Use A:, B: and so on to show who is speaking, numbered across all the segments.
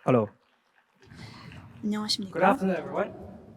A: Hello. Good
B: 안녕하십니까?
A: afternoon, everyone.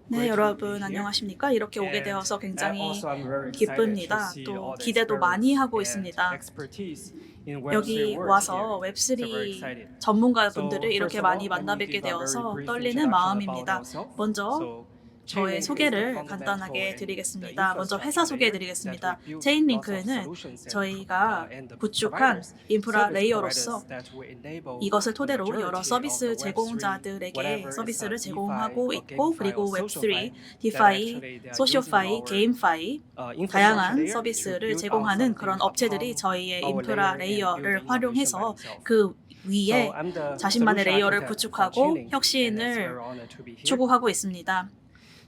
B: 네,
A: Great to be
B: 여러분
A: here.
B: 안녕하십니까? 이렇게 오게
A: And
B: 되어서 굉장히
A: also, I'm very excited to
B: 기쁩니다.
A: see
B: 또
A: all the
B: 기대도 많이
A: experience
B: 하고
A: and
B: 있습니다.
A: expertise in Web3
B: 여기
A: world
B: 와서
A: here. So very
B: 웹3
A: excited.
B: 전문가분들을
A: So
B: 이렇게
A: first of
B: 많이
A: all, let
B: 만나
A: me
B: 뵙게
A: give a very
B: 되어서
A: brief
B: 떨리는
A: introduction about
B: 마음입니다.
A: ourselves.
B: 먼저
A: So
B: 저의
A: Chainlink is the
B: 소개를
A: fundamental
B: 간단하게
A: and the
B: 드리겠습니다. 먼저
A: infrastructure
B: 회사
A: layer
B: 소개해드리겠습니다.
A: that we build lots of
B: 체인링크는
A: solutions
B: 저희가
A: and the
B: 구축한
A: providers,
B: 인프라
A: service providers
B: 레이어로서
A: that will enable
B: 이것을
A: the
B: 토대로 여러
A: majority of
B: 서비스
A: the Web3,
B: 제공자들에게
A: whatever is
B: 서비스를
A: DeFi
B: 제공하고
A: or
B: 있고,
A: GameFi or
B: 그리고 웹3,
A: SocialFi, that
B: 디파이,
A: actually they are using
B: 소셜파이,
A: our
B: 게임파이
A: infrastructure
B: 다양한
A: layer to
B: 서비스를
A: build out
B: 제공하는
A: something
B: 그런 업체들이
A: upon
B: 저희의
A: our
B: 인프라
A: layer and build
B: 레이어를
A: innovation by
B: 활용해서
A: themselves.
B: 그
A: So
B: 위에
A: I'm the
B: 자신만의
A: solution
B: 레이어를
A: architect for
B: 구축하고
A: Chainlink, and it's
B: 혁신을
A: very honored to be here.
B: 추구하고 있습니다.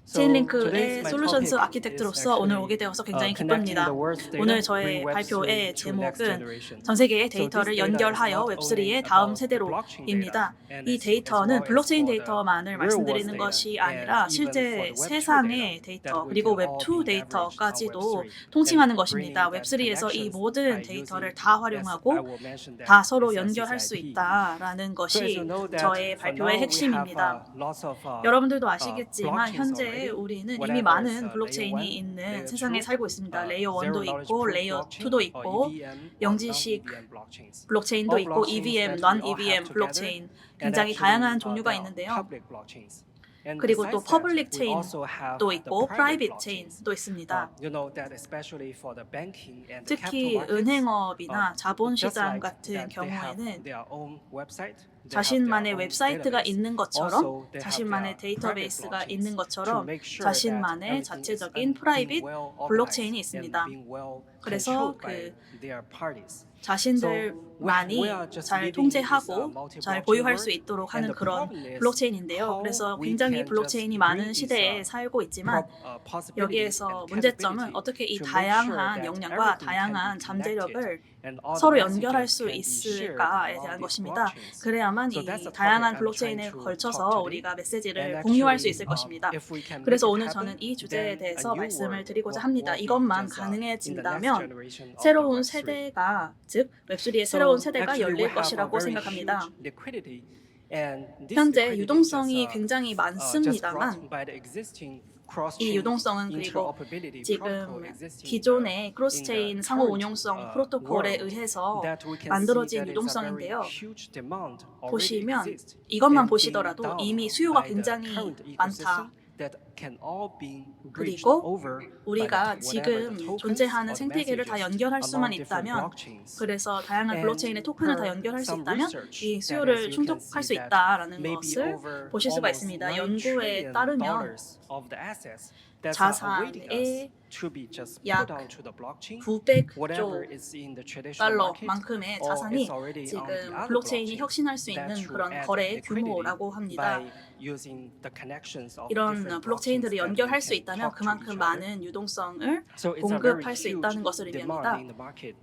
A: So today's
B: 체인링크의
A: my
B: 솔루션스
A: topic is
B: 아키텍트로서 오늘 오게
A: actually
B: 되어서 굉장히
A: connecting
B: 기쁩니다.
A: the world's data,
B: 오늘
A: bring
B: 저의
A: Web3
B: 발표의
A: to next
B: 제목은
A: generation.
B: 전 세계의
A: So this
B: 데이터를
A: data is
B: 연결하여
A: not
B: 웹3의
A: only
B: 다음
A: about the blockchain
B: 세대로입니다.
A: data, and
B: 이
A: as
B: 데이터는
A: well as
B: 블록체인
A: for the
B: 데이터만을
A: real world
B: 말씀드리는
A: data,
B: 것이
A: and
B: 아니라
A: even for
B: 실제
A: the Web2 data
B: 세상의
A: that
B: 데이터
A: we
B: 그리고
A: can all
B: 웹2
A: be leveraged on
B: 데이터까지도
A: Web3,
B: 통칭하는
A: and
B: 것입니다.
A: bringing that
B: 웹3에서 이
A: connections
B: 모든
A: by
B: 데이터를
A: using,
B: 다
A: as I
B: 활용하고
A: will mention that,
B: 다 서로
A: is a
B: 연결할 수
A: CCIP.
B: 있다라는
A: So as you
B: 것이
A: know that
B: 저의
A: for now
B: 발표의
A: we have
B: 핵심입니다.
A: lots of
B: 여러분들도 아시겠지만
A: blockchains
B: 현재
A: already.
B: 우리는 이미
A: Whatever is
B: 많은
A: layer
B: 블록체인이
A: 1,
B: 있는
A: layer
B: 세상에
A: 2,
B: 살고 있습니다. 레이어
A: zero
B: 1도
A: knowledge
B: 있고
A: proof
B: 레이어
A: blockchain
B: 2도
A: or
B: 있고
A: EVM or
B: 영지식
A: non-EVM blockchains.
B: 블록체인도
A: All
B: 있고
A: blockchains
B: EVM,
A: that we all
B: non-EVM
A: have together,
B: 블록체인
A: and
B: 굉장히
A: actually
B: 다양한 종류가
A: there are
B: 있는데요.
A: public blockchains. And
B: 그리고 또
A: besides that,
B: 퍼블릭
A: we also have
B: 체인도
A: the
B: 있고
A: private
B: 프라이빗
A: blockchains.
B: 체인도 있습니다.
A: You know that especially for the banking and the capital
B: 특히
A: markets,
B: 은행업이나
A: just
B: 자본시장
A: like
B: 같은
A: that they have
B: 경우에는
A: their own website, they have their
B: 자신만의
A: own
B: 웹사이트가
A: database.
B: 있는 것처럼
A: Also, they have
B: 자신만의
A: their private
B: 데이터베이스가
A: blockchains
B: 있는
A: to
B: 것처럼
A: make sure that
B: 자신만의
A: everything is
B: 자체적인
A: being
B: 프라이빗
A: well
B: 블록체인이
A: organized
B: 있습니다.
A: and being well
B: 그래서
A: controlled by
B: 그
A: their parties.
B: 자신들만이
A: we are just
B: 잘
A: living in this,
B: 통제하고
A: multi-blockchain
B: 잘 보유할 수
A: world,
B: 있도록
A: and
B: 하는
A: the
B: 그런
A: problem is
B: 블록체인인데요.
A: how
B: 그래서
A: we
B: 굉장히
A: can
B: 블록체인이
A: just
B: 많은
A: bring this,
B: 시대에 살고 있지만
A: possibilities
B: 여기에서
A: and
B: 문제점은
A: capability
B: 어떻게 이
A: to make sure
B: 다양한
A: that
B: 역량과
A: everything can
B: 다양한
A: be
B: 잠재력을
A: connected and all the
B: 서로
A: messages
B: 연결할 수
A: can be shared
B: 있을까에
A: among
B: 대한
A: these
B: 것입니다.
A: blockchains.
B: 그래야만
A: So that's
B: 이
A: the topic
B: 다양한
A: I'm
B: 블록체인에
A: trying to
B: 걸쳐서
A: talk today.
B: 우리가
A: And
B: 메시지를
A: actually,
B: 공유할 수 있을 것입니다.
A: if we can make
B: 그래서
A: it
B: 오늘
A: happen,
B: 저는 이 주제에
A: then a
B: 대해서
A: new
B: 말씀을
A: world
B: 드리고자
A: will
B: 합니다.
A: be
B: 이것만
A: just, in the next
B: 가능해진다면
A: generation of the
B: 새로운
A: Web3.
B: 세대가, 즉 웹3의
A: So
B: 새로운 세대가
A: actually we
B: 열릴
A: have a
B: 것이라고
A: very
B: 생각합니다.
A: huge liquidity, and this
B: 현재
A: liquidity
B: 유동성이
A: just,
B: 굉장히
A: just
B: 많습니다만
A: brought by the existing
B: 이
A: cross-chain
B: 유동성은 그리고
A: interoperability
B: 지금
A: protocol existing
B: 기존의
A: in
B: 크로스체인
A: the
B: 상호
A: current,
B: 운용성 프로토콜에
A: world,
B: 의해서
A: that we can see
B: 만들어진
A: that is a very
B: 유동성인데요.
A: huge demand already
B: 보시면
A: exists
B: 이것만
A: and being
B: 보시더라도
A: done
B: 이미 수요가
A: by the
B: 굉장히
A: current
B: 많다.
A: ecosystem that can all be bridged
B: 그리고
A: over by
B: 우리가
A: whatever the
B: 지금
A: tokens
B: 존재하는
A: or the
B: 생태계를 다
A: messages
B: 연결할 수만
A: among different
B: 있다면,
A: blockchains.
B: 그래서 다양한
A: And
B: 블록체인의 토큰을 다
A: per
B: 연결할 수
A: some
B: 있다면
A: research
B: 이
A: that as
B: 수요를
A: you can
B: 충족할 수
A: see that
B: 있다라는
A: maybe
B: 것을
A: over
B: 보실 수가
A: almost
B: 있습니다.
A: 9
B: 연구에
A: trillion
B: 따르면
A: dollars of the assets that are awaiting us
B: 자산의
A: to be just
B: 약
A: put onto the blockchain.
B: 900조
A: Whatever is in the traditional market
B: 달러만큼의
A: or
B: 자산이
A: is already on the
B: 지금
A: other
B: 블록체인이
A: blockchains
B: 혁신할 수
A: that
B: 있는
A: should
B: 그런
A: add
B: 거래
A: liquidity
B: 규모라고 합니다.
A: by using the connections of
B: 이런
A: different
B: 블록체인들을
A: blockchains that we
B: 연결할 수
A: can
B: 있다면
A: talk to
B: 그만큼
A: each other.
B: 많은 유동성을
A: So it's a very
B: 공급할 수
A: huge
B: 있다는 것을
A: demand
B: 의미합니다.
A: in the market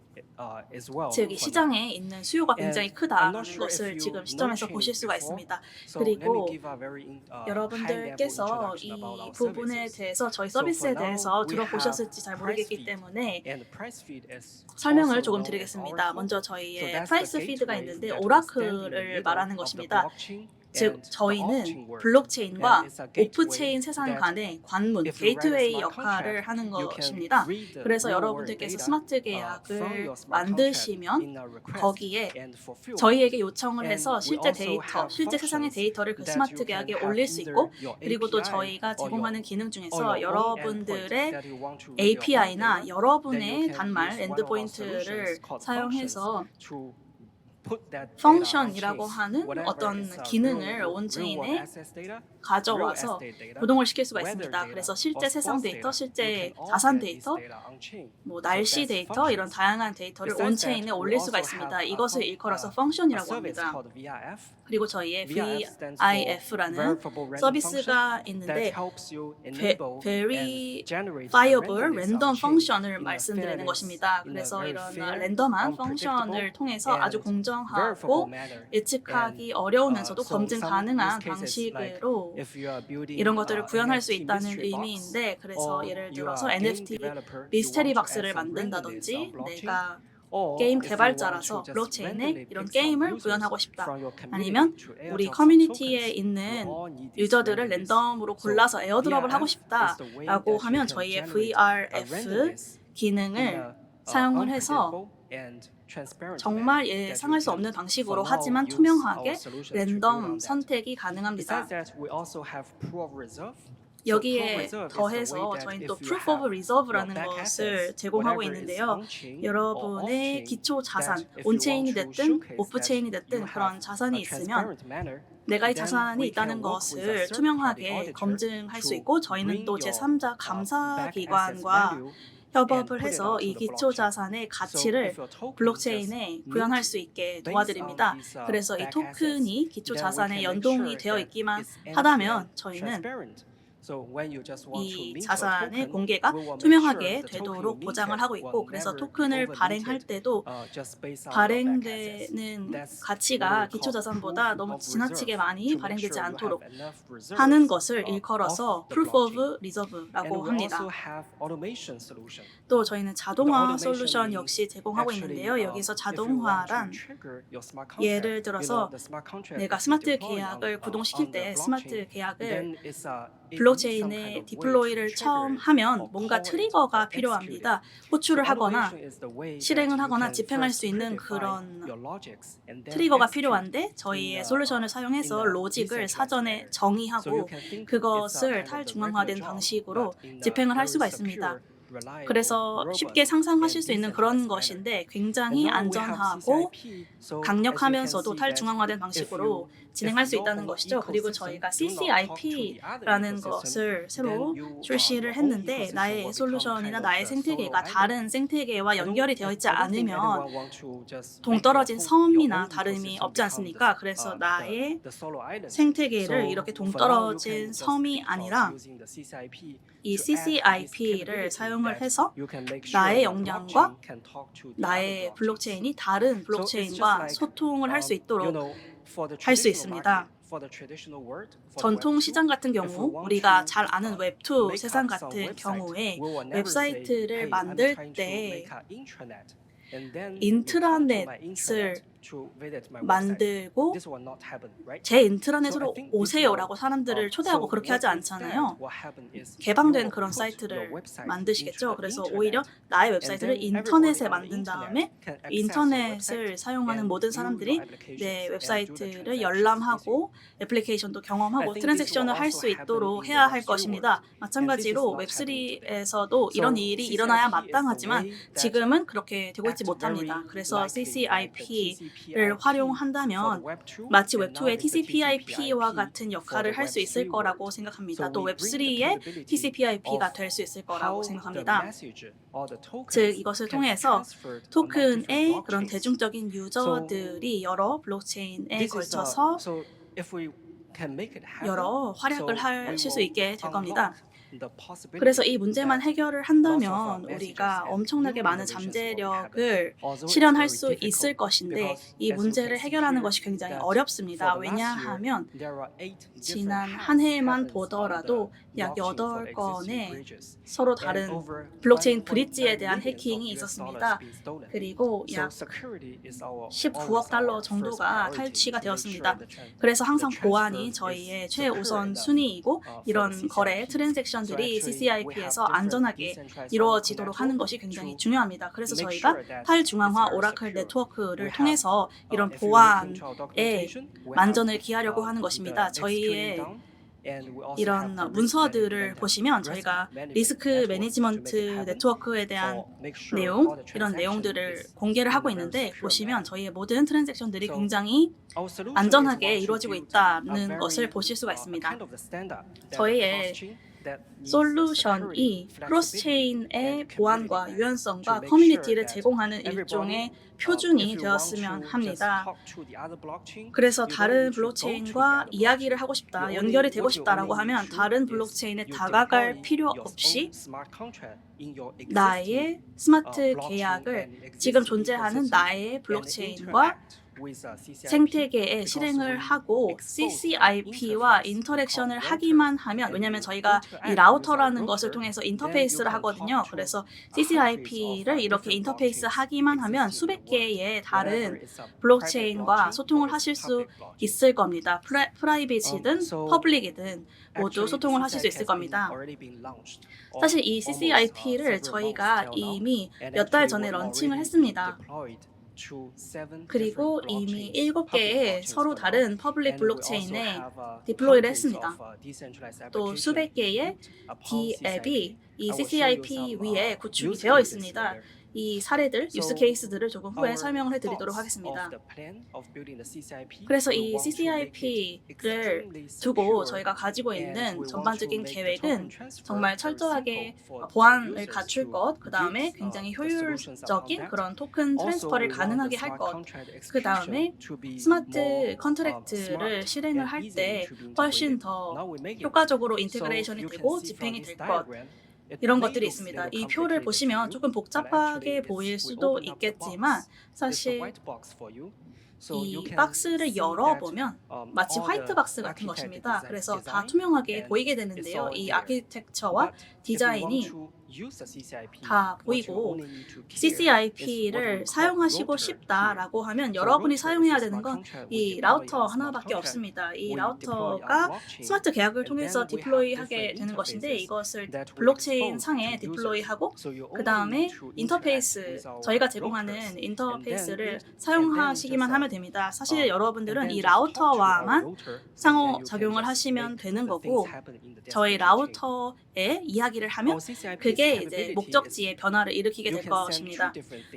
A: as well.
B: 즉, 이
A: for now.
B: 시장에 있는 수요가 굉장히
A: And I'm
B: 크다라는
A: not sure if
B: 것을
A: you
B: 지금
A: know
B: 시점에서
A: chains
B: 보실 수가
A: before.
B: 있습니다.
A: So let me
B: 그리고
A: give a very high-level
B: 여러분들께서
A: introduction
B: 이
A: about our
B: 부분에
A: services.
B: 대해서 저희
A: So for
B: 서비스에
A: now,
B: 대해서
A: we
B: 들어보셨을지
A: have
B: 잘
A: price
B: 모르겠기
A: feed,
B: 때문에
A: and the price feed is
B: 설명을
A: also
B: 조금
A: known as
B: 드리겠습니다.
A: Oracle.
B: 먼저
A: So
B: 저희의
A: that's
B: 프라이스
A: the
B: 피드가
A: gateway
B: 있는데
A: that will stand in the
B: 오라클을
A: middle
B: 말하는
A: of the
B: 것입니다.
A: blockchain
B: 즉,
A: and the
B: 저희는
A: off-chain world.
B: 블록체인과
A: And it's a gateway
B: 오프체인 세상
A: that
B: 간의 관문,
A: if you write a
B: 게이트웨이
A: smart
B: 역할을
A: contract,
B: 하는
A: you can
B: 것입니다.
A: read the
B: 그래서
A: real-world
B: 여러분들께서
A: data
B: 스마트
A: from
B: 계약을
A: your smart contract
B: 만드시면
A: in a request
B: 거기에
A: and fulfillment.
B: 저희에게 요청을
A: And
B: 해서
A: we
B: 실제
A: also
B: 데이터,
A: have
B: 실제 세상의
A: functions
B: 데이터를 그
A: that
B: 스마트
A: you can
B: 계약에
A: have
B: 올릴 수
A: either
B: 있고,
A: your
B: 그리고 또
A: API
B: 저희가
A: or
B: 제공하는
A: your
B: 기능 중에서
A: own endpoint
B: 여러분들의
A: that you want to read your own
B: API나
A: data, then you
B: 여러분의
A: can
B: 단말
A: use one of our
B: 엔드포인트를
A: solutions called
B: 사용해서
A: functions to put that data on
B: 펑션이라고
A: chain.
B: 하는
A: Whatever
B: 어떤
A: is
B: 기능을
A: real-world
B: 온체인에
A: assets data, real
B: 가져와서
A: estate data,
B: 구동을 시킬 수가
A: weather
B: 있습니다.
A: data,
B: 그래서
A: or
B: 실제 세상
A: sports
B: 데이터,
A: data, you
B: 실제
A: can all
B: 자산
A: get this
B: 데이터,
A: data on chain.
B: 뭐
A: So
B: 날씨
A: that's
B: 데이터, 이런
A: functions.
B: 다양한 데이터를
A: Besides that,
B: 온체인에
A: we
B: 올릴
A: also
B: 수가
A: have
B: 있습니다.
A: a
B: 이것을 일컬어서
A: a
B: 펑션이라고
A: service
B: 합니다.
A: called VIF.
B: 그리고 저희의
A: VIF stands for
B: VIF라는
A: Verifiable Random
B: 서비스가
A: Function
B: 있는데
A: that helps you enable and generate
B: verifiable
A: randomness
B: 랜덤
A: on chain
B: 펑션을
A: in a
B: 말씀드리는
A: fairness,
B: 것입니다.
A: in a
B: 그래서
A: very
B: 이런
A: fair,
B: 랜덤한
A: unpredictable,
B: 펑션을 통해서 아주
A: and verifiable
B: 공정하고
A: manner.
B: 예측하기
A: And,
B: 어려우면서도
A: so
B: 검증
A: some
B: 가능한
A: use cases like
B: 방식으로
A: if you are building
B: 이런 것들을 구현할 수
A: NFT
B: 있다는
A: mystery box,
B: 의미인데, 그래서
A: or
B: 예를
A: you
B: 들어서
A: are a game
B: NFT
A: developer, you
B: 미스테리
A: want to add
B: 박스를
A: some randomness
B: 만든다든지
A: on blockchain,
B: 내가 게임 개발자라서 블록체인에 이런 게임을 구현하고 싶다. 아니면 우리 커뮤니티에 있는 유저들을 랜덤으로 골라서 에어드롭을 하고 싶다라고 하면 저희의 VRF 기능을 사용을 해서 정말 예상할 수 없는 방식으로 하지만 투명하게 랜덤 선택이 가능합니다. 여기에 더해서 저희는 또 Proof of Reserve라는 것을 제공하고 있는데요. 여러분의 기초 자산, 온체인이 됐든 오프체인이 됐든 그런 자산이 있으면 내가 이 자산이 있다는 것을 투명하게 검증할 수 있고 저희는 또 제3자 감사기관과 협업을 해서 이 기초 자산의 가치를 블록체인에 구현할 수 있게 도와드립니다. 그래서 이 토큰이 기초 자산에 연동이 되어 있기만 하다면 저희는 이 자산의 공개가 투명하게 되도록 보장을 하고 있고 그래서 토큰을 발행할 때도 발행되는 가치가 기초 자산보다 너무 지나치게 많이 발행되지 않도록 하는 것을 일컬어서 Proof of Reserve라고 합니다. 또 저희는 자동화 솔루션 역시 제공하고 있는데요. 여기서 자동화란 예를 들어서 내가 스마트 계약을 구동시킬 때 스마트 계약을 블록체인에 디플로이를 처음 하면 뭔가 트리거가 필요합니다. 호출을 하거나 실행을 하거나 집행할 수 있는 그런 트리거가 필요한데 저희의 솔루션을 사용해서 로직을 사전에 정의하고 그것을 탈중앙화된 방식으로 집행을 할 수가 있습니다. 그래서 쉽게 상상하실 수 있는 그런 것인데 굉장히 안전하고 강력하면서도 탈중앙화된 방식으로 진행할 수 있다는 것이죠. 그리고 저희가 CCIP라는 것을 새로 출시를 했는데 나의 솔루션이나 나의 생태계가 다른 생태계와 연결이 되어 있지 않으면 동떨어진 섬이나 다름이 없지 않습니까? 그래서 나의 생태계를 이렇게 동떨어진 섬이 아니라 이 CCIP를 사용을 해서 나의 역량과 나의 블록체인이 다른 블록체인과 소통을 할 수 있도록 할 수 있습니다. 전통 시장 같은 경우 우리가 잘 아는 웹2 세상 같은 경우에 웹사이트를 만들 때 인트라넷을 만들고 제 인트라넷으로 오세요라고 사람들을 초대하고 그렇게 하지 않잖아요. 개방된 그런 사이트를 만드시겠죠. 그래서 오히려 나의 웹사이트를 인터넷에 만든 다음에 인터넷을 사용하는 모든 사람들이 내 웹사이트를 열람하고 애플리케이션도 경험하고 트랜잭션을 할 수 있도록 해야 할 것입니다. 마찬가지로 웹3에서도 이런 일이 일어나야 마땅하지만 지금은 그렇게 되고 있지 못합니다. 그래서 CCIP를 활용한다면 마치 웹2의 TCP/IP와 같은 역할을 할 수 있을 거라고 생각합니다. 또 웹3의 TCP/IP가 될 수 있을 거라고 생각합니다. 즉 이것을 통해서 토큰의 그런 대중적인 유저들이 여러 블록체인에 걸쳐서 여러 활약을 하실 수 있게 될 겁니다. 그래서 이 문제만 해결을 한다면 우리가 엄청나게 많은 잠재력을 실현할 수 있을 것인데 이 문제를 해결하는 것이 굉장히 어렵습니다. 왜냐하면 지난 한 해만 보더라도 약 8건의 서로 다른 블록체인 브릿지에 대한 해킹이 있었습니다. 그리고 약 19억 달러 정도가 탈취가 되었습니다. 그래서 항상 보안이 저희의 최우선 순위이고 이런 거래 트랜잭션들이 CCIP에서 안전하게 이루어지도록 하는 것이 굉장히 중요합니다. 그래서 저희가 탈중앙화 오라클 네트워크를 통해서 이런 보안에 만전을 기하려고 하는 것입니다. 저희의 이런 문서들을 보시면 저희가 리스크 매니지먼트 네트워크에 대한 내용, 이런 내용들을 공개를 하고 있는데 보시면 저희의 모든 트랜잭션들이 굉장히 안전하게 이루어지고 있다는 것을 보실 수가 있습니다. 저희의 솔루션이 크로스체인의 보안과 유연성과 커뮤니티를 제공하는 일종의 표준이 되었으면 합니다. 그래서 다른 블록체인과 이야기를 하고 싶다, 연결이 되고 싶다라고 하면 다른 블록체인에 다가갈 필요 없이 나의 스마트 계약을 지금 존재하는 나의 블록체인과 생태계에 실행을 하고 CCIP와 인터랙션을 하기만 하면, 왜냐하면 저희가 이 라우터라는 것을 통해서 인터페이스를 하거든요. 그래서 CCIP를 이렇게 인터페이스 하기만 하면 수백 개의 다른 블록체인과 소통을 하실 수 있을 겁니다. 프라이빗이든 퍼블릭이든 모두 소통을 하실 수 있을 겁니다. 사실 이 CCIP를 저희가 이미 몇 달 전에 런칭을 했습니다. 그리고 이미 7개의 서로 다른 퍼블릭 블록체인에 디플로이를 했습니다. 또 수백 개의 D 앱이 이 CCIP 위에 구축이 되어 있습니다. 이 사례들, 유스 케이스들을 조금 후에 설명을 해드리도록 하겠습니다. 그래서 이 CCIP를 두고 저희가 가지고 있는 전반적인 계획은 정말 철저하게 보안을 갖출 것, 그 다음에 굉장히 효율적인 그런 토큰 트랜스퍼를 가능하게 할 것, 그 다음에 스마트 컨트랙트를 실행을 할 때 훨씬 더 효과적으로 인테그레이션이 되고 집행이 될 것, 이런 것들이 있습니다. 이 표를 보시면 조금 복잡하게 보일 수도 있겠지만 사실 이 박스를 열어보면 마치 화이트 박스 같은 것입니다. 그래서 다 투명하게 보이게 되는데요. 이 아키텍처와 디자인이 다 보이고 CCIP를 사용하시고 싶다라고 하면 여러분이 사용해야 되는 건 이 라우터 하나밖에 없습니다. 이 라우터가 스마트 계약을 통해서 디플로이하게 되는 것인데 이것을 블록체인 상에 디플로이하고 그 다음에 인터페이스, 저희가 제공하는 인터페이스를 사용하시기만 하면 됩니다. 사실 여러분들은 이 라우터와만 상호작용을 하시면 되는 거고 저희 라우터에 이야기를 하면 그게 이제 목적지의 변화를 일으키게 될 것입니다.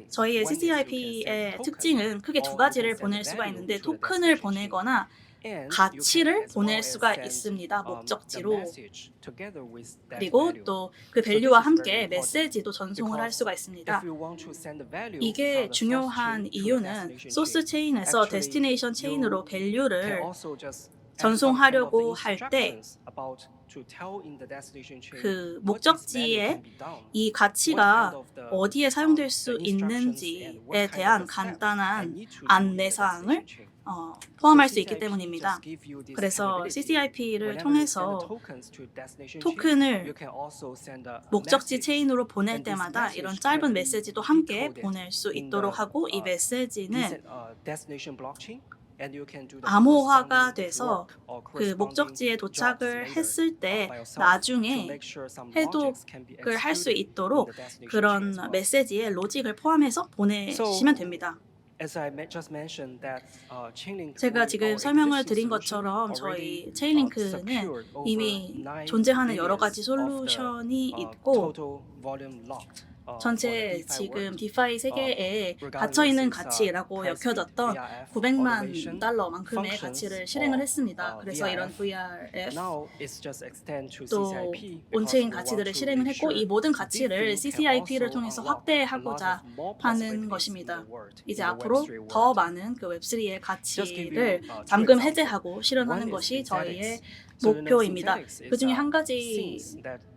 B: 저희의 CCIP의 특징은 크게 두 가지를 보낼 수가 있는데 토큰을 보내거나 가치를 보낼 수가 있습니다. 목적지로. 그리고 또 그 밸류와 함께 메시지도 전송을 할 수가 있습니다. 이게 중요한 이유는 소스 체인에서 데스티네이션 체인으로 밸류를 전송하려고 할 때 그 목적지에 이 가치가 어디에 사용될 수 있는지에 대한 간단한 안내사항을 포함할 수 있기 때문입니다. 그래서 CCIP를 통해서 토큰을 목적지 체인으로 보낼 때마다 이런 짧은 메시지도 함께 보낼 수 있도록 하고 이 메시지는 암호화가 돼서 그 목적지에 도착을 했을 때 나중에 해독을 할 수 있도록 그런 메시지에 로직을 포함해서 보내시면 됩니다. 제가 지금 설명을 드린 것처럼 저희 체인링크는 이미 존재하는 여러 가지 솔루션이 있고 전체 지금 디파이 세계에 gather있는 가치라고 여겨졌던 900만 달러만큼의 가치를 실행을 했습니다. 그래서 이런 VRF 또 온체인 가치들을 실행을 했고 이 모든 가치를 CCIP를 통해서 확대하고자 하는 것입니다. 이제 앞으로 더 많은 그 웹3의 가치를 잠금 해제하고 실현하는 것이 저희의 목표입니다. 그 중에 한 가지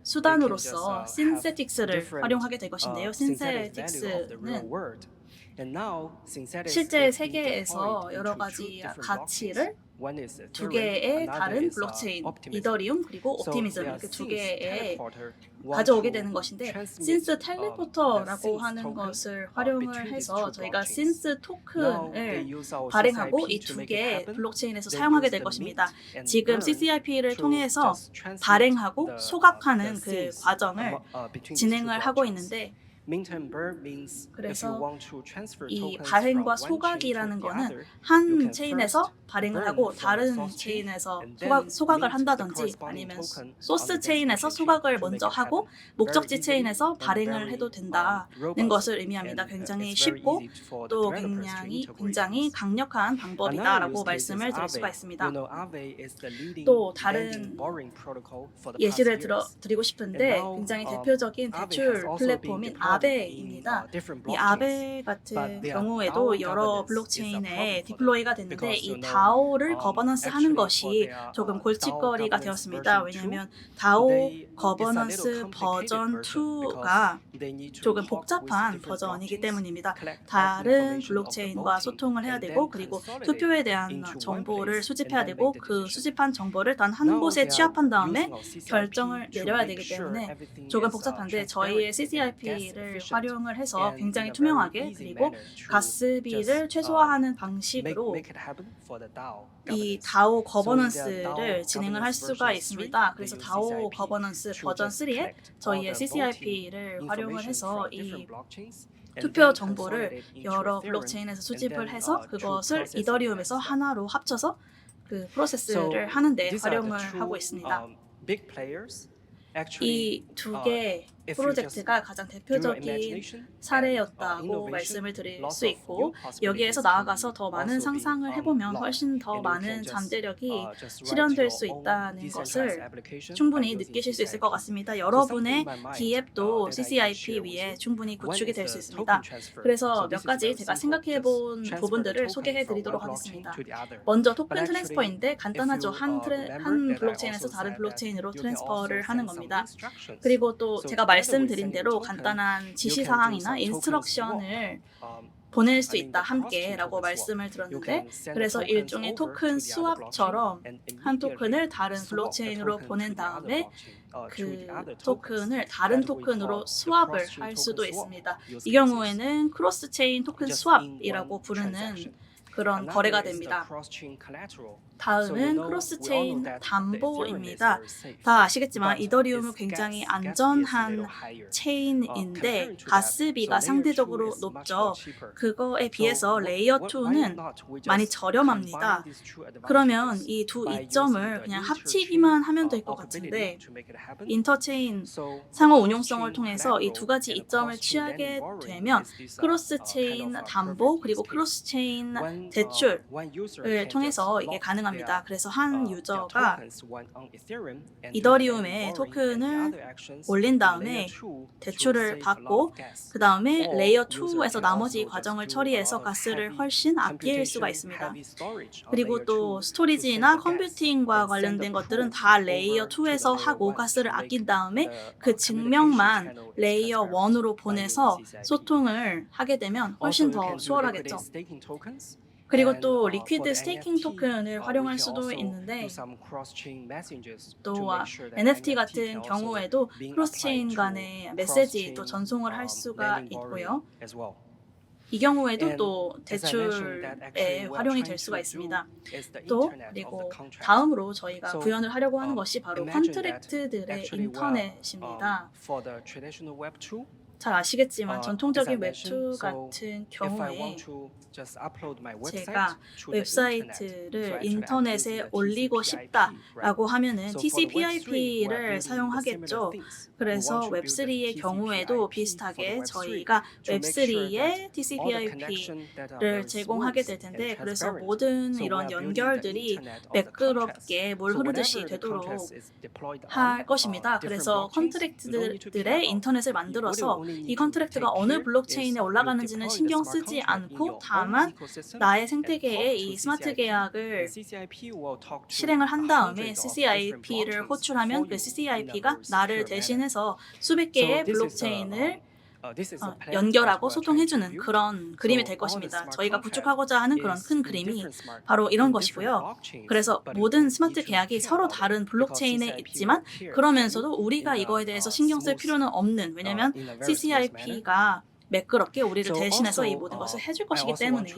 B: 수단으로서 신세틱스를 활용하게 될 것인데요. 신세틱스는 실제 세계에서 여러 가지 가치를 두 개의 다른 블록체인, 이더리움 그리고 옵티미즘 이렇게 두 개의 가져오게 되는 것인데 신스 텔레포터라고 하는 것을 활용을 해서 저희가 신스 토큰을 발행하고 이 두 개의 블록체인에서 사용하게 될 것입니다. 지금 CCIP를 통해서 발행하고 소각하는 그 과정을 진행을 하고 있는데 그래서 이 발행과 소각이라는 거는 한 체인에서 발행을 하고 다른 체인에서 소각을 한다든지 아니면 소스 체인에서 소각을 먼저 하고 목적지 체인에서 발행을 해도 된다는 것을 의미합니다. 굉장히 쉽고 또 굉장히 강력한 방법이다라고 말씀을 드릴 수가 있습니다. 또 다른 예시를 드리고 싶은데 굉장히 대표적인 대출 플랫폼인 아베입니다. 이 아베 같은 경우에도 여러 블록체인에 디플로이가 됐는데 이 DAO를 거버넌스 하는 것이 조금 골칫거리가 되었습니다. 왜냐하면 DAO 거버넌스 버전 2가 조금 복잡한 버전이기 때문입니다. 다른 블록체인과 소통을 해야 되고 그리고 투표에 대한 정보를 수집해야 되고 그 수집한 정보를 단 한 곳에 취합한 다음에 결정을 내려야 되기 때문에 조금 복잡한데 저희의 CCIP를 활용을 해서 굉장히 투명하게 그리고 가스비를 최소화하는 방식으로 이 DAO 거버넌스를 진행을 할 수가 있습니다. 그래서 DAO 거버넌스 버전 3에 저희의 CCIP를 활용을 해서 이 투표 정보를 여러 블록체인에서 수집을 해서 그것을 이더리움에서 하나로 합쳐서 그 프로세스를 하는데 활용을 하고 있습니다. 이 두 개 프로젝트가 가장 대표적인 사례였다고 말씀을 드릴 수 있고 여기에서 나아가서 더 많은 상상을 해보면 훨씬 더 많은 잠재력이 실현될 수 있다는 것을 충분히 느끼실 수 있을 것 같습니다. 여러분의 기앱도 CCIP 위에 충분히 구축이 될 수 있습니다. 그래서 몇 가지 제가 생각해 본 부분들을 소개해 드리도록 하겠습니다. 먼저 토큰 트랜스퍼인데 간단하죠. 한 블록체인에서 다른 블록체인으로 트랜스퍼를 하는 겁니다. 그리고 또 제가 말씀드린 대로 간단한 지시사항이나 인스트럭션을 보낼 수 있다 함께 라고 말씀을 드렸는데 그래서 일종의 토큰 스왑처럼 한 토큰을 다른 블록체인으로 보낸 다음에 그 토큰을 다른 토큰으로 스왑을 할 수도 있습니다. 이 경우에는 크로스 체인 토큰 스왑이라고 부르는 그런 거래가 됩니다. 다음은 크로스체인 담보입니다. 다 아시겠지만 이더리움은 굉장히 안전한 체인인데 가스비가 상대적으로 높죠. 그거에 비해서 레이어 2는 많이 저렴합니다. 그러면 이 두 이점을 그냥 합치기만 하면 될 것 같은데 인터체인 상호 운용성을 통해서 이 두 가지 이점을 취하게 되면 크로스체인 담보 그리고 크로스체인 대출을 통해서 이게 가능합니다. 그래서 한 유저가 이더리움에 토큰을 올린 다음에 대출을 받고 그 다음에 레이어 2에서 나머지 과정을 처리해서 가스를 훨씬 아낄 수가 있습니다. 그리고 또 스토리지나 컴퓨팅과 관련된 것들은 다 레이어 2에서 하고 가스를 아낀 다음에 그 증명만 레이어 1으로 보내서 소통을 하게 되면 훨씬 더 수월하겠죠. 그리고 또 리퀴드 스테이킹 토큰을 활용할 수도 있는데 또 NFT 같은 경우에도 크로스체인 간의 메시지 또 전송을 할 수가 있고요. 이 경우에도 또 대출에 활용이 될 수가 있습니다. 또 그리고 다음으로 저희가 구현을 하려고 하는 것이 바로 컨트랙트들의 인터넷입니다. 잘 아시겠지만 전통적인 웹2 같은 경우에 제가 웹사이트를 인터넷에 올리고 싶다라고 하면은 TCP/IP를 사용하겠죠. 그래서 웹3의 경우에도 비슷하게 저희가 웹3에 TCP/IP를 제공하게 될 텐데 그래서 모든 이런 연결들이 매끄럽게 물 흐르듯이 되도록 할 것입니다. 그래서 컨트랙트들의 인터넷을 만들어서 이 컨트랙트가 어느 블록체인에 올라가는지는 신경 쓰지 않고 다만 나의 생태계에 이 스마트 계약을 실행을 한 다음에 CCIP를 호출하면 그 CCIP가 나를 대신해서 수백 개의 블록체인을 연결하고 소통해주는 그런 그림이 될 것입니다. 저희가 구축하고자 하는 그런 큰 그림이 바로 이런 것이고요. 그래서 모든 스마트 계약이 서로 다른 블록체인에 있지만 그러면서도 우리가 이거에 대해서 신경 쓸 필요는 없는 왜냐하면 CCIP가 매끄럽게 우리를 대신해서 이 모든 것을 해줄 것이기 때문에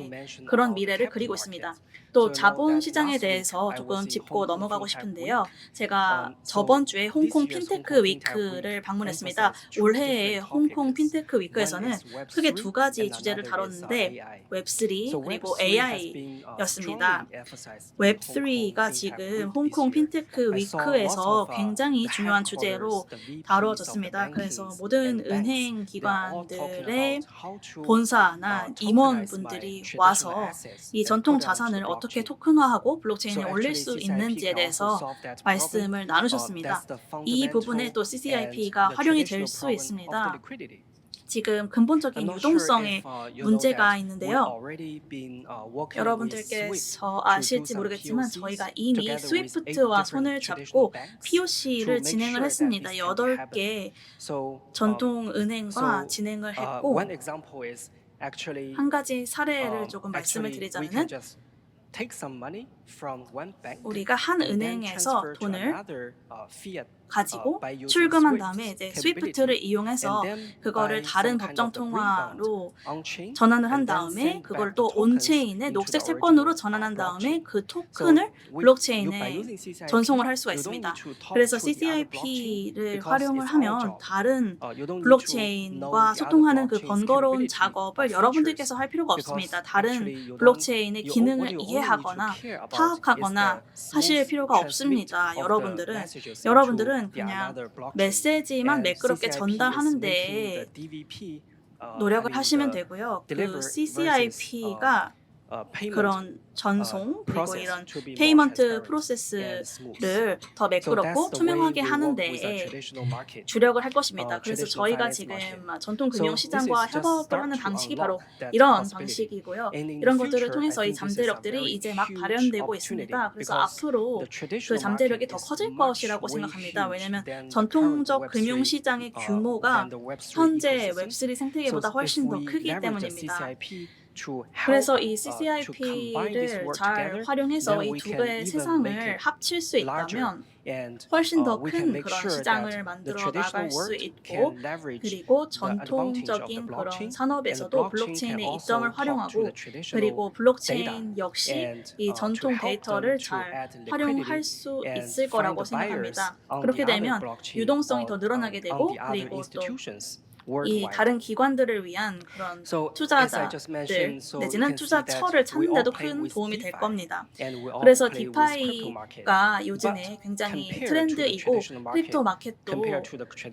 B: 그런 미래를 그리고 있습니다. 또 자본시장에 대해서 조금 짚고 넘어가고 싶은데요. 제가 저번 주에 홍콩 핀테크 위크를 방문했습니다. 올해의 홍콩 핀테크 위크에서는 크게 두 가지 주제를 다뤘는데 웹3 그리고 AI였습니다. 웹3가 지금 홍콩 핀테크 위크에서 굉장히 중요한 주제로 다루어졌습니다. 그래서 모든 은행 기관들의 본사나 임원분들이 와서 이 전통 자산을 어떻게 토큰화하고 블록체인에 올릴 수 있는지에 대해서 말씀을 나누셨습니다. 이 부분에 또 CCIP가 활용이 될 수 있습니다. 지금 근본적인 유동성에 문제가 있는데요. 여러분들께서 아실지 모르겠지만 저희가 이미 스위프트와 손을 잡고 POC를 진행을 했습니다. 8개 전통 은행과 진행을 했고 한 가지 사례를 조금 말씀을 드리자면은 우리가 한 은행에서 돈을 가지고 출금한 다음에 이제 스위프트를 이용해서 그거를 다른 법정 통화로 전환을 한 다음에 그걸 또 온체인에 녹색 채권으로 전환한 다음에 그 토큰을 블록체인에 전송을 할 수가 있습니다. 그래서 CCIP를 활용을 하면 다른 블록체인과 소통하는 그 번거로운 작업을 여러분들께서 할 필요가 없습니다. 다른 블록체인의 기능을 이해하거나 파악하거나 하실 필요가 없습니다. 여러분들은 그냥 메시지만 매끄럽게 전달하는데 노력을 하시면 되고요. 그 CCIP가 그런 전송 그리고 이런 페이먼트 프로세스를 더 매끄럽고 투명하게 하는 데에 주력을 할 것입니다. 그래서 저희가 지금 전통 금융 시장과 협업을 하는 방식이 바로 이런 방식이고요. 이런 것들을 통해서 이 잠재력들이 이제 막 발현되고 있습니다. 그래서 앞으로 그 잠재력이 더 커질 것이라고 생각합니다. 왜냐하면 전통적 금융 시장의 규모가 현재 웹3 생태계보다 훨씬 더 크기 때문입니다. 그래서 이 CCIP를 잘 활용해서 이 두 개의 세상을 합칠 수 있다면 훨씬 더 큰 그런 시장을 만들어 나갈 수 있고 그리고 전통적인 그런 산업에서도 블록체인의 이점을 활용하고 그리고 블록체인 역시 이 전통 데이터를 잘 활용할 수 있을 거라고 생각합니다. 그렇게 되면 유동성이 더 늘어나게 되고 그리고 또 이 다른 기관들을 위한 그런 투자자들 내지는 투자처를 찾는 데도 큰 도움이 될 겁니다. 그래서 디파이가 요즘에 굉장히 트렌드이고 크립토 마켓도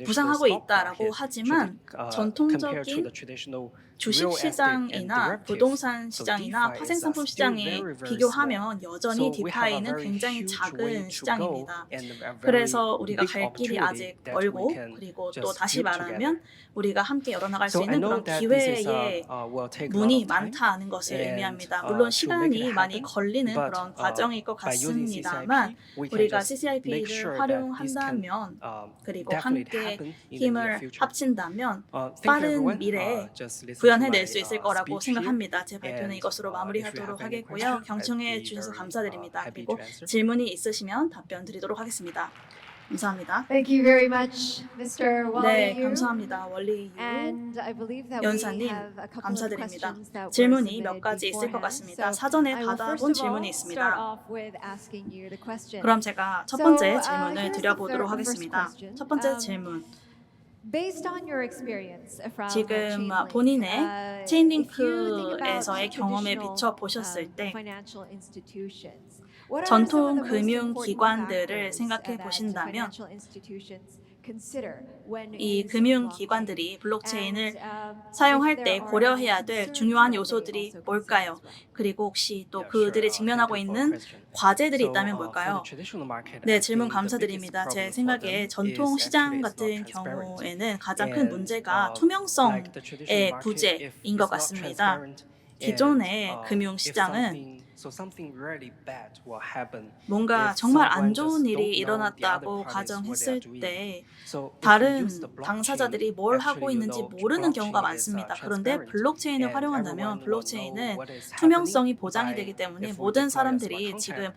B: 부상하고 있다라고 하지만 전통적인 주식 시장이나 부동산 시장이나 파생상품 시장에 비교하면 여전히 디파이는 굉장히 작은 시장입니다. 그래서 우리가 갈 길이 아직 멀고 그리고 또 다시 말하면 우리가 함께 열어나갈 수 있는 그런 기회의 문이 많다는 것을 의미합니다. 물론 시간이 많이 걸리는 그런 과정일 것 같습니다만 우리가 CCIP를 활용한다면 그리고 함께 힘을 합친다면 빠른 미래에 구현해낼 수 있을 거라고 생각합니다. 제 발표는 이것으로 마무리하도록 하겠고요. 경청해 주셔서 감사드립니다. 그리고 질문이 있으시면 답변 드리도록 하겠습니다. 감사합니다.
C: Thank you very much, Mr. Wally
B: 네,
C: Yu.
B: 감사합니다. 원리 유
C: And I believe that we
B: 연사님,
C: have a couple of
B: 감사드립니다.
C: questions that were
B: 질문이 몇
C: submitted
B: 가지 있을 것
C: beforehand.
B: 같습니다.
C: So
B: 사전에
C: I will
B: 받아본
C: first of
B: 질문이
C: all start
B: 있습니다.
C: off with asking you the question.
B: 그럼 제가 첫 번째
C: So,
B: 질문을
C: here's the
B: 드려보도록
C: first
B: 하겠습니다.
C: question.
B: 첫 번째 질문.
C: Based on your experience from
B: 지금
C: Chainlink,
B: 본인의
C: if you think
B: 체인링크에서의
C: about
B: 경험에
C: traditional,
B: 비춰 보셨을 때
C: financial institutions, what are some
B: 전통
C: of the most
B: 금융
C: important
B: 기관들을
C: factors
B: 생각해
C: that
B: 보신다면
C: financial institutions consider when
B: 이
C: using
B: 금융
C: blockchain?
B: 기관들이 블록체인을
C: And,
B: 사용할
C: if
B: 때
C: there are
B: 고려해야
C: any
B: 될
C: concerns
B: 중요한
C: that they
B: 요소들이
C: also
B: 뭘까요?
C: consider as well.
B: 그리고 혹시 또 그들이 직면하고 있는 과제들이 있다면 뭘까요? 네, 질문 감사드립니다. 제 생각에 전통 시장 같은 경우에는 가장 큰 문제가 투명성의 부재인 것 같습니다. 기존의 금융 시장은 뭔가 정말 안 좋은 일이 일어났다고 가정했을 때 다른 당사자들이 뭘 하고 있는지 모르는 경우가 많습니다. 그런데 블록체인을 활용한다면 블록체인은 투명성이 보장이 되기 때문에 모든 사람들이 지금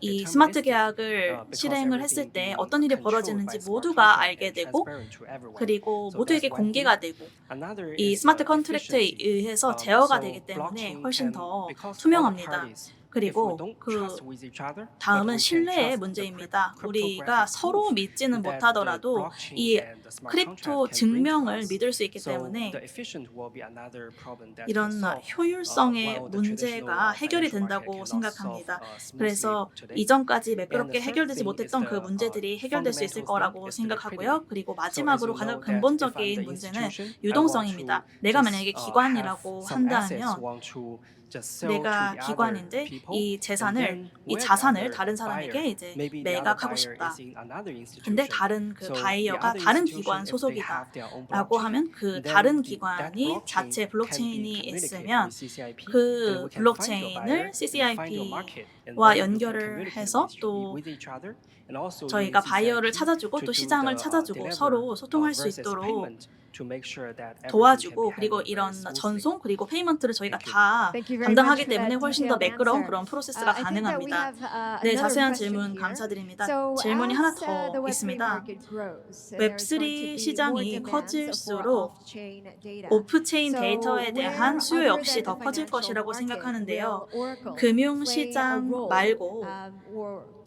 B: 이 스마트 계약을 실행을 했을 때 어떤 일이 벌어지는지 모두가 알게 되고 그리고 모두에게 공개가 되고 이 스마트 컨트랙트에 의해서 제어가 되기 때문에 훨씬 더 투명합니다. 그리고 그 다음은 신뢰의 문제입니다. 우리가 서로 믿지는 못하더라도 이 크립토 증명을 믿을 수 있기 때문에 이런 효율성의 문제가 해결이 된다고 생각합니다. 그래서 이전까지 매끄럽게 해결되지 못했던 그 문제들이 해결될 수 있을 거라고 생각하고요. 그리고 마지막으로 가장 근본적인 문제는 유동성입니다. 내가 만약에 기관이라고 한다면 내가 기관인데 이 자산을 다른 사람에게 이제 매각하고 싶다. 근데 다른 그 바이어가 다른 기관 소속이다 라고 하면 그 다른 기관이 자체 블록체인이 있으면 그 블록체인을 CCIP와 연결을 해서 또 저희가 바이어를 찾아주고 또 시장을 찾아주고 서로 소통할 수 있도록 도와주고, 그리고 이런 전송 그리고 페이먼트를 저희가 다 담당하기 때문에 훨씬 더 매끄러운 그런 프로세스가 가능합니다. 네, 자세한 질문 감사드립니다. 질문이 하나 더 있습니다. 웹3 시장이 커질수록 오프체인 데이터에 대한 수요 역시 더 커질 것이라고 생각하는데요. 금융시장 말고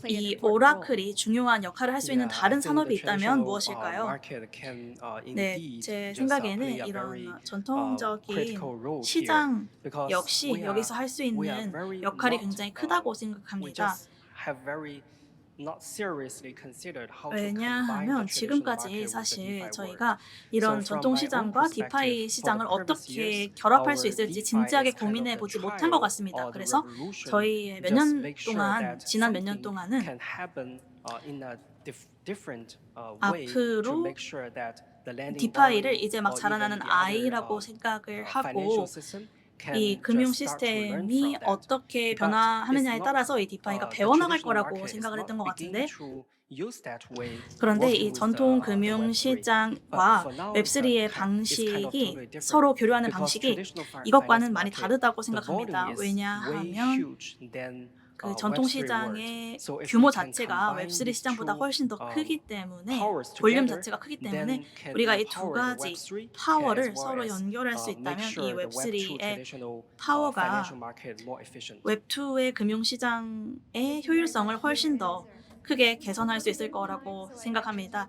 B: 이 오라클이 중요한 역할을 할 수 있는 다른 산업이 있다면 무엇일까요? 네, 제 생각에는 이런 전통적인 시장 역시 여기서 할 수 있는 역할이 굉장히 크다고 생각합니다. 왜냐하면 지금까지 사실 저희가 이런 전통 시장과 디파이 시장을 어떻게 결합할 수 있을지 진지하게 고민해 보지 못한 것 같습니다. 그래서 저희 지난 몇 년 동안은 앞으로 디파이를 이제 막 자라나는 아이라고 생각을 하고, 이 금융 시스템이 어떻게 변화하느냐에 따라서 이 디파이가 배워나갈 거라고 생각을 했던 것 같은데, 그런데 이 전통 금융 시장과 웹3의 방식이 서로 교류하는 방식이 이것과는 많이 다르다고 생각합니다. 왜냐하면 그 전통 시장의 규모 자체가 웹3 시장보다 훨씬 더 크기 때문에, 볼륨 자체가 크기 때문에 우리가 이 두 가지 파워를 서로 연결할 수 있다면 이 웹3의 파워가 웹2의 금융시장의 효율성을 훨씬 더 크게 개선할 수 있을 거라고 생각합니다.